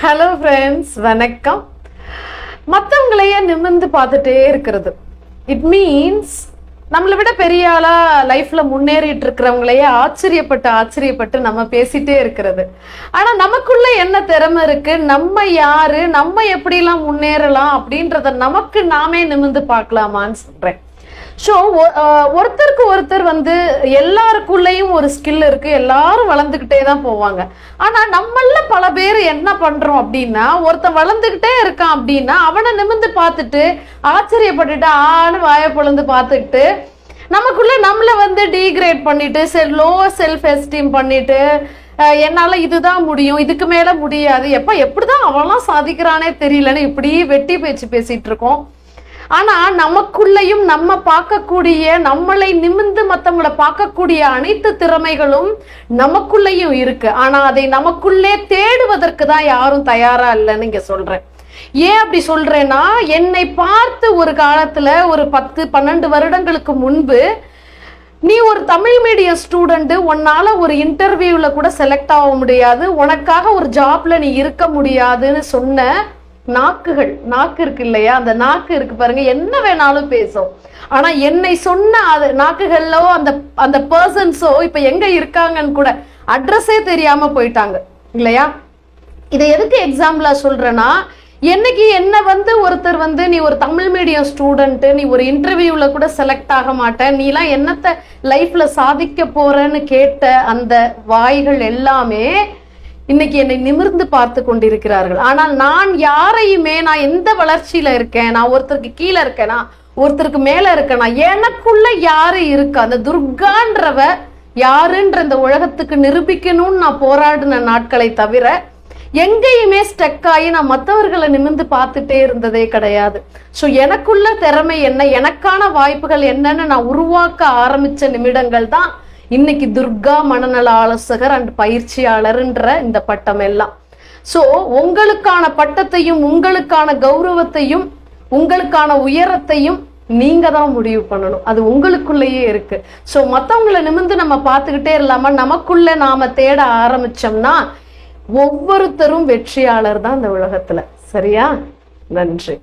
Hello friends, வணக்கம். மற்றவங்களையே நிமிர்ந்து பார்த்துட்டே இருக்கிறது இட் மீன்ஸ் நம்மளை விட பெரிய ஆளா லைஃப்ல முன்னேறிட்டு இருக்கிறவங்களையே ஆச்சரியப்பட்டு நம்ம பேசிட்டே இருக்கிறது. ஆனா நமக்குள்ள என்ன திறமை இருக்கு, நம்ம யாரு, நம்ம எப்படிலாம் முன்னேறலாம் அப்படின்றத நமக்கு நாமே நிமிர்ந்து பார்க்கலாமான்னு சொல்றேன். ஸோ ஒருத்தருக்கு ஒருத்தர் எல்லாருக்குள்ளேயும் ஒரு ஸ்கில் இருக்கு, எல்லாரும் வளர்ந்துக்கிட்டே தான் போவாங்க. ஆனா நம்மள பல பேர் என்ன பண்றோம் அப்படின்னா, ஒருத்தன் வளர்ந்துக்கிட்டே இருக்கான் அப்படின்னா அவனை நிமிர்ந்து பார்த்துட்டு ஆச்சரியப்பட்டுட்டு ஆன்னு வாயை பொழுந்து பார்த்துக்கிட்டு நமக்குள்ள நம்மளை டீக்ரேட் பண்ணிட்டு லோ செல்ஃப் எஸ்டீம் பண்ணிட்டு என்னால இதுதான் முடியும், இதுக்கு மேல முடியாது, எப்படிதான் அவன்லாம் சாதிக்கிறானே தெரியலன்னு இப்படி வெட்டி பேச்சு பேசிட்டு இருக்கோம். ஆனா நமக்குள்ளேயும் நம்ம பார்க்கக்கூடிய, நம்மளை நிமிர்ந்து மற்றவங்களை பார்க்கக்கூடிய அனைத்து திறமைகளும் நமக்குள்ளேயும் இருக்கு. ஆனா அதை நமக்குள்ளே தேடுவதற்கு தான் யாரும் தயாரா இல்லைன்னு இங்க சொல்றேன். ஏன் அப்படி சொல்றேன்னா, என்னை பார்த்து ஒரு காலத்துல ஒரு 10-12 வருடங்களுக்கு முன்பு நீ ஒரு தமிழ் மீடியம் ஸ்டூடெண்ட், உன்னால ஒரு இன்டர்வியூல கூட செலக்ட் ஆக முடியாது, உனக்காக ஒரு ஜாப்ல நீ இருக்க முடியாதுன்னு சொன்ன நாக்கு இருக்கு இல்லையா, அந்த நாக்கு இருக்கு பாருங்க, என்ன வேணாலும் பேசும். ஆனா என்னை சொன்ன நாக்குகளோ அந்த பர்சன்ஸோ இப்ப எங்க இருக்காங்கன்னு கூட அட்ரஸே தெரியாம போயிட்டாங்க இல்லையா. இதை எதுக்கு எக்ஸாம்பிளா சொல்றேன்னா, என்னைக்கு என்ன ஒருத்தர் நீ ஒரு தமிழ் மீடியம் ஸ்டூடெண்ட், நீ ஒரு இன்டர்வியூல கூட செலக்ட் ஆக மாட்ட, நீலாம் என்னத்த லைஃப்ல சாதிக்க போறன்னு கேட்ட அந்த வாய்கள் எல்லாமே இன்னைக்கு என்னை நிமிர்ந்து பார்த்து கொண்டிருக்கிறார்கள். ஆனால் நான் யாரையுமே, நான் எந்த வளர்ச்சியில இருக்கேன், நான் ஒருத்தருக்கு கீழே இருக்கேனா, ஒருத்தருக்கு மேல இருக்கேனா, எனக்குள்ள யாரு இருக்கு, அந்த துர்கான்றவ யாருன்ற இந்த உலகத்துக்கு நிரூபிக்கணும்னு நான் போராடின நாட்களை தவிர எங்கேயுமே ஸ்டக் ஆகி நான் மற்றவர்களை நிமிர்ந்து பார்த்துட்டே இருந்ததே கிடையாது. ஸோ எனக்குள்ள திறமை என்ன, எனக்கான வாய்ப்புகள் என்னன்னு நான் உருவாக்க ஆரம்பிச்ச நிமிடங்கள் தான் இன்னைக்கு துர்கா மனநல ஆலோசகர் அண்ட் பயிற்சியாளர்ன்ற இந்த பட்டம் எல்லாம். ஸோ உங்களுக்கான பட்டத்தையும், உங்களுக்கான கௌரவத்தையும், உங்களுக்கான உயரத்தையும் நீங்க தான் முடிவு பண்ணணும். அது உங்களுக்குள்ளேயே இருக்கு. ஸோ மற்றவங்களை நிமிர்ந்து நம்ம பார்த்துக்கிட்டே இல்லாம நமக்குள்ள நாம தேட ஆரம்பிச்சோம்னா ஒவ்வொருத்தரும் வெற்றியாளர் தான் இந்த உலகத்துல. சரியா? நன்றி.